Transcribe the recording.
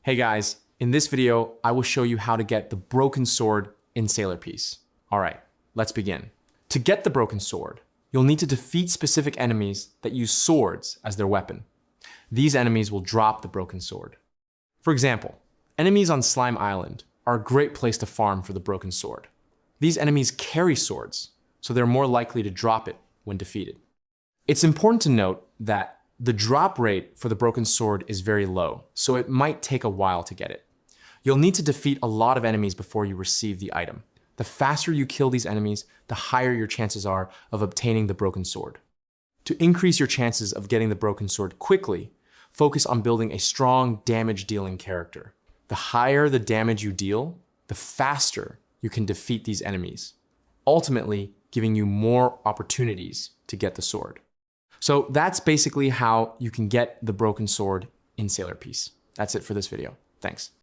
Hey guys, in this video, I will show you how to get the broken sword in Sailor Piece. All right, let's begin. To get the broken sword, you'll need to defeat specific enemies that use swords as their weapon. These enemies will drop the broken sword. For example, enemies on Slime Island are a great place to farm for the broken sword. These enemies carry swords, so they're more likely to drop it when defeated. It's important to note that the drop rate for the broken sword is very low, so it might take a while to get it. You'll need to defeat a lot of enemies before you receive the item. The faster you kill these enemies, the higher your chances are of obtaining the broken sword. To increase your chances of getting the broken sword quickly, focus on building a strong damage-dealing character. The higher the damage you deal, the faster you can defeat these enemies, ultimately giving you more opportunities to get the sword. So that's basically how you can get the broken sword in Sailor Piece. That's it for this video. Thanks.